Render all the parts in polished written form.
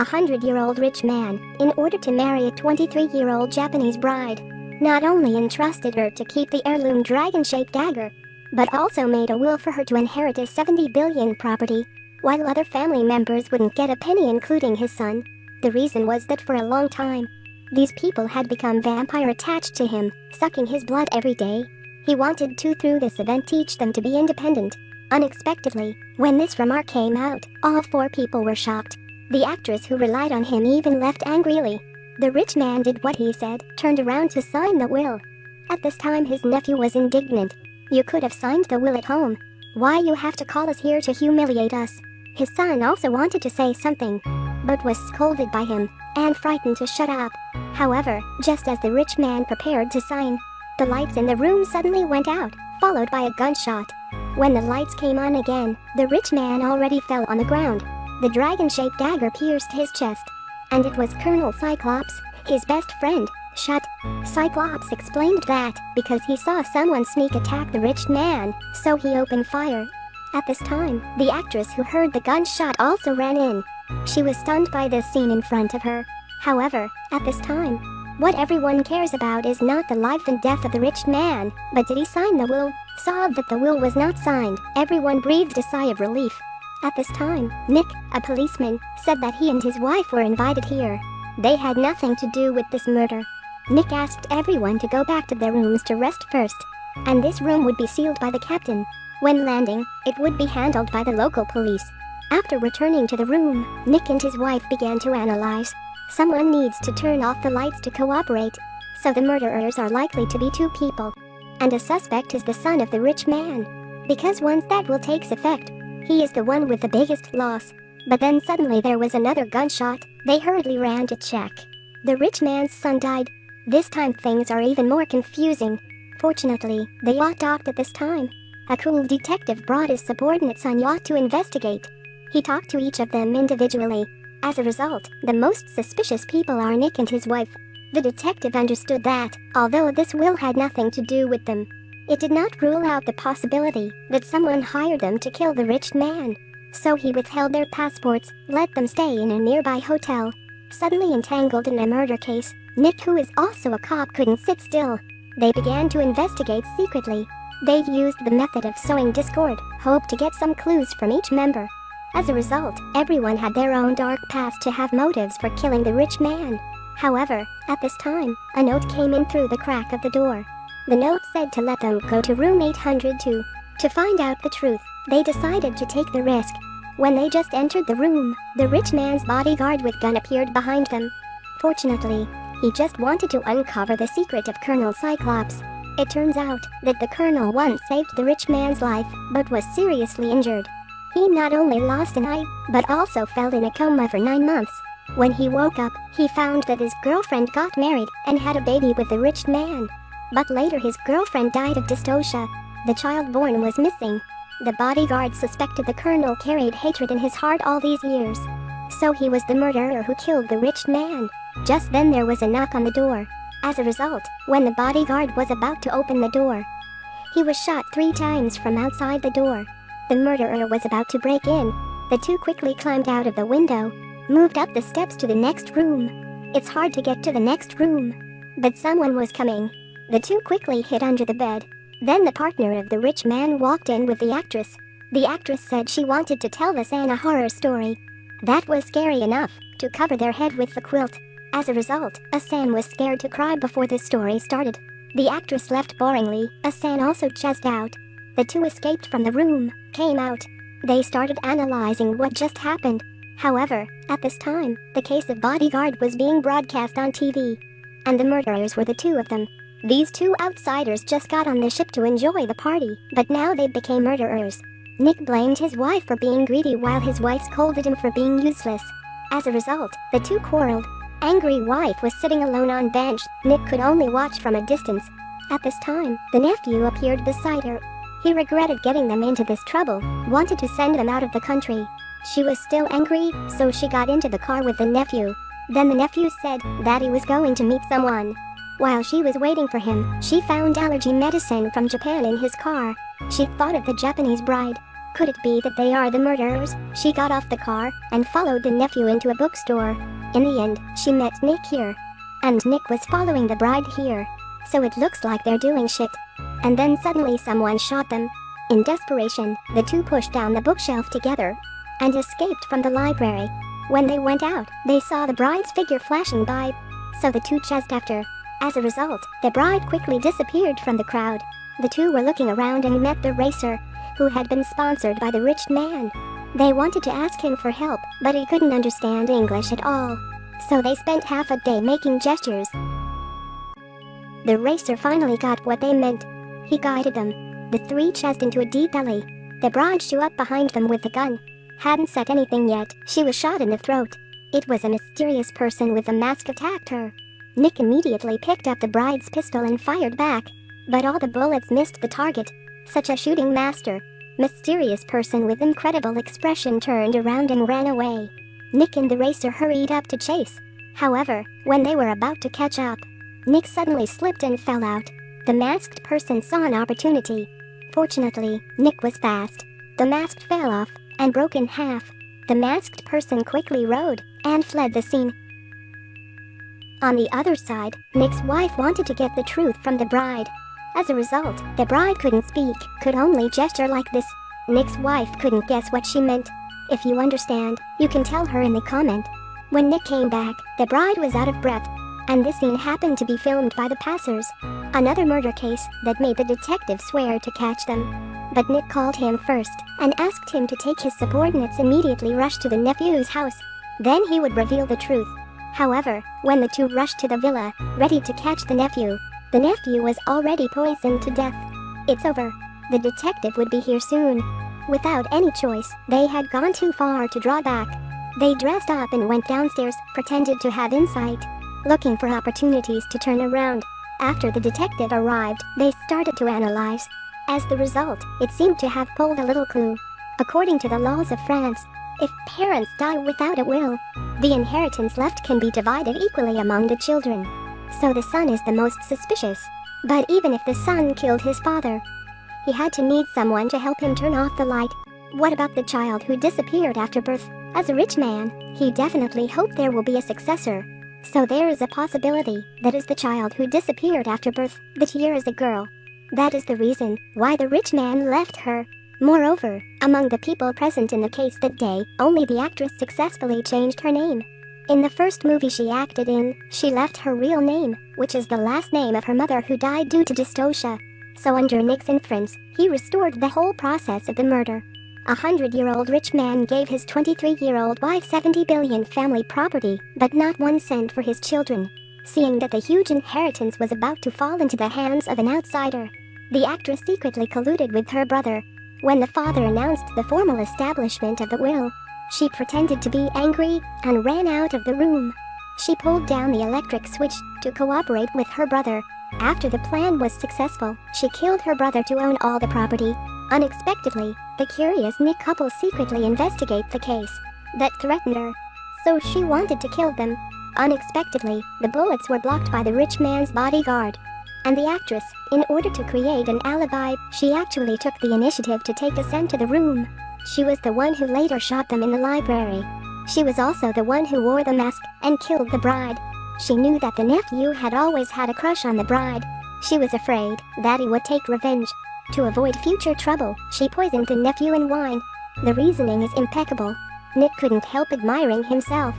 100-year-old rich man, in order to marry a 23-year-old Japanese bride, not only entrusted her to keep the heirloom dragon-shaped dagger, but also made a will for her to inherit his 70 billion property, while other family members wouldn't get a penny, including his son. The reason was that for a long time, these people had become vampire attached to him, sucking his blood every day. He wanted to, through this event, teach them to be independent. Unexpectedly, when this remark came out, all four people were shocked. The actress who relied on him even left angrily. The rich man did what he said, turned around to sign the will. At this time his nephew was indignant. "You could have signed the will at home. Why you have to call us here to humiliate us?" His son also wanted to say something, but was scolded by him, and frightened to shut up. However, just as the rich man prepared to sign, the lights in the room suddenly went out, followed by a gunshot. When the lights came on again, the rich man already fell on the ground. The dragon-shaped dagger pierced his chest, and it was Colonel Cyclops, his best friend, shot. Cyclops explained that because he saw someone sneak attack the rich man, so he opened fire. At this time, the actress who heard the gunshot also ran in. She was stunned by this scene in front of her. However, at this time, what everyone cares about is not the life and death of the rich man, but did he sign the will? Saw that the will was not signed, everyone breathed a sigh of relief. At this time, Nick, a policeman, said that he and his wife were invited here. They had nothing to do with this murder. Nick asked everyone to go back to their rooms to rest first, and this room would be sealed by the captain. When landing, it would be handled by the local police. After returning to the room, Nick and his wife began to analyze. Someone needs to turn off the lights to cooperate, so the murderers are likely to be two people, and a suspect is the son of the rich man, because once that will takes effect, he is the one with the biggest loss. But then suddenly there was another gunshot. They hurriedly ran to check. The rich man's son died. This time things are even more confusing. Fortunately, the yacht docked at this time. A cool detective brought his subordinates on yacht to investigate. He talked to each of them individually. As a result, the most suspicious people are Nick and his wife. The detective understood that, although this will had nothing to do with them, it did not rule out the possibility that someone hired them to kill the rich man. So he withheld their passports, let them stay in a nearby hotel. Suddenly entangled in a murder case, Nick, who is also a cop, couldn't sit still. They began to investigate secretly. They used the method of sowing discord, hoped to get some clues from each member. As a result, everyone had their own dark past to have motives for killing the rich man. However, at this time, a note came in through the crack of the door. The note said to let them go to room 802. To find out the truth, they decided to take the risk. When they just entered the room, the rich man's bodyguard with gun appeared behind them. Fortunately, he just wanted to uncover the secret of Colonel Cyclops. It turns out that the colonel once saved the rich man's life, but was seriously injured. He not only lost an eye, but also fell in a coma for 9 months. When he woke up, he found that his girlfriend got married and had a baby with the rich man. But later his girlfriend died of dystocia. The child born was missing. The bodyguard suspected the colonel carried hatred in his heart all these years. So he was the murderer who killed the rich man. Just then there was a knock on the door. As a result, when the bodyguard was about to open the door, he was shot 3 times from outside the door. The murderer was about to break in. The two quickly climbed out of the window, moved up the steps to the next room. It's hard to get to the next room, but someone was coming. The two quickly hid under the bed. Then the partner of the rich man walked in with the actress. The actress said she wanted to tell the son a horror story. That was scary enough to cover their head with the quilt. As a result, Asan was scared to cry before the story started. The actress left boringly. Asan also chest out. The two escaped from the room, came out. They started analyzing what just happened. However, at this time, the case of bodyguard was being broadcast on TV, and the murderers were the two of them. These two outsiders just got on the ship to enjoy the party, but now they became murderers. Nick blamed his wife for being greedy while his wife scolded him for being useless. As a result, the two quarreled. Angry wife was sitting alone on bench. Nick could only watch from a distance. At this time, the nephew appeared beside her. He regretted getting them into this trouble, wanted to send them out of the country. She was still angry, so she got into the car with the nephew. Then the nephew said that he was going to meet someone. While she was waiting for him, she found allergy medicine from Japan in his car. She thought of the Japanese bride. Could it be that they are the murderers? She got off the car and followed the nephew into a bookstore. In the end, she met Nick here. And Nick was following the bride here. So it looks like they're doing shit. And then suddenly someone shot them. In desperation, the two pushed down the bookshelf together and escaped from the library. When they went out, they saw the bride's figure flashing by. So the two chased after. As a result, the bride quickly disappeared from the crowd. The two were looking around and met the racer, who had been sponsored by the rich man. They wanted to ask him for help, but he couldn't understand English at all. So they spent half a day making gestures. The racer finally got what they meant. He guided them. The three chased into a deep alley. The bride showed up behind them with the gun. Hadn't said anything yet, she was shot in the throat. It was a mysterious person with a mask attacked her. Nick immediately picked up the bride's pistol and fired back. But all the bullets missed the target. Such a shooting master. Mysterious person with incredible expression turned around and ran away. Nick and the racer hurried up to chase. However, when they were about to catch up, Nick suddenly slipped and fell out. The masked person saw an opportunity. Fortunately, Nick was fast. The mask fell off and broke in half. The masked person quickly rode and fled the scene. On the other side, Nick's wife wanted to get the truth from the bride. As a result, the bride couldn't speak, could only gesture like this. Nick's wife couldn't guess what she meant. If you understand, you can tell her in the comment. When Nick came back, the bride was out of breath. And this scene happened to be filmed by the passers. Another murder case that made the detective swear to catch them. But Nick called him first and asked him to take his subordinates immediately rush to the nephew's house. Then he would reveal the truth. However, when the two rushed to the villa, ready to catch the nephew was already poisoned to death. It's over. The detective would be here soon. Without any choice, they had gone too far to draw back. They dressed up and went downstairs, pretended to have insight, looking for opportunities to turn around. After the detective arrived, they started to analyze. As the result, it seemed to have pulled a little clue. According to the laws of France, if parents die without a will, the inheritance left can be divided equally among the children. So the son is the most suspicious. But even if the son killed his father, he had to need someone to help him turn off the light. What about the child who disappeared after birth? As a rich man, he definitely hoped there will be a successor. So there is a possibility that is the child who disappeared after birth, but here is a girl. That is the reason why the rich man left her. Moreover, among the people present in the case that day, only the actress successfully changed her name. In the first movie she acted in, she left her real name, which is the last name of her mother who died due to dystocia. So under Nick's inference, he restored the whole process of the murder. A 100-year-old rich man gave his 23-year-old wife 70 billion family property, but not 1 cent for his children. Seeing that the huge inheritance was about to fall into the hands of an outsider, the actress secretly colluded with her brother. When the father announced the formal establishment of the will, she pretended to be angry and ran out of the room. She pulled down the electric switch to cooperate with her brother. After the plan was successful, she killed her brother to own all the property. Unexpectedly, the curious Nick couple secretly investigate the case that threatened her. So she wanted to kill them. Unexpectedly, the bullets were blocked by the rich man's bodyguard. And the actress, in order to create an alibi, she actually took the initiative to take a scent to the room. She was the one who later shot them in the library. She was also the one who wore the mask and killed the bride. She knew that the nephew had always had a crush on the bride. She was afraid that he would take revenge. To avoid future trouble, she poisoned the nephew in wine. The reasoning is impeccable. Nick couldn't help admiring himself.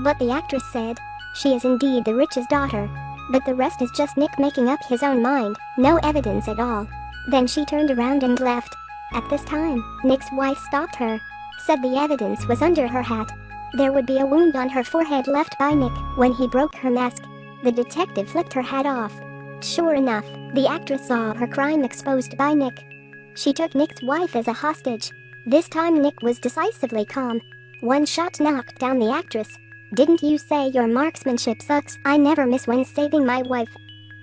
But the actress said, she is indeed the richest daughter. But the rest is just Nick making up his own mind, no evidence at all. Then she turned around and left. At this time, Nick's wife stopped her, said the evidence was under her hat. There would be a wound on her forehead left by Nick when he broke her mask. The detective flipped her hat off. Sure enough, the actress saw her crime exposed by Nick. She took Nick's wife as a hostage. This time Nick was decisively calm. One shot knocked down the actress. Didn't you say your marksmanship sucks? I never miss when saving my wife.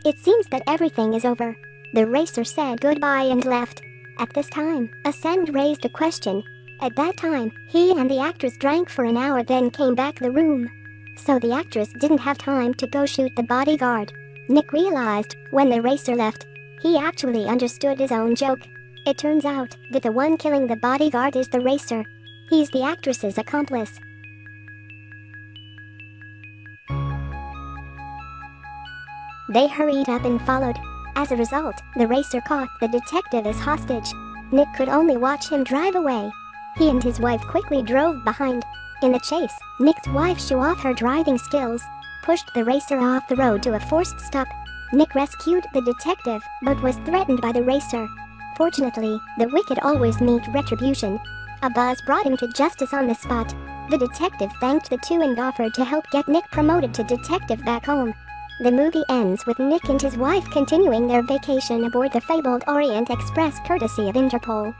It seems that everything is over. The racer said goodbye and left. At this time, Ascend raised a question. At that time, he and the actress drank for an hour then came back the room. So the actress didn't have time to go shoot the bodyguard. Nick realized, when the racer left, he actually understood his own joke. It turns out that the one killing the bodyguard is the racer. He's the actress's accomplice. They hurried up and followed. As a result, the racer caught the detective as hostage. Nick could only watch him drive away. He and his wife quickly drove behind. In the chase, Nick's wife showed off her driving skills, pushed the racer off the road to a forced stop. Nick rescued the detective, but was threatened by the racer. Fortunately, the wicked always meet retribution. A buzz brought him to justice on the spot. The detective thanked the two and offered to help get Nick promoted to detective back home. The movie ends with Nick and his wife continuing their vacation aboard the fabled Orient Express courtesy of Interpol.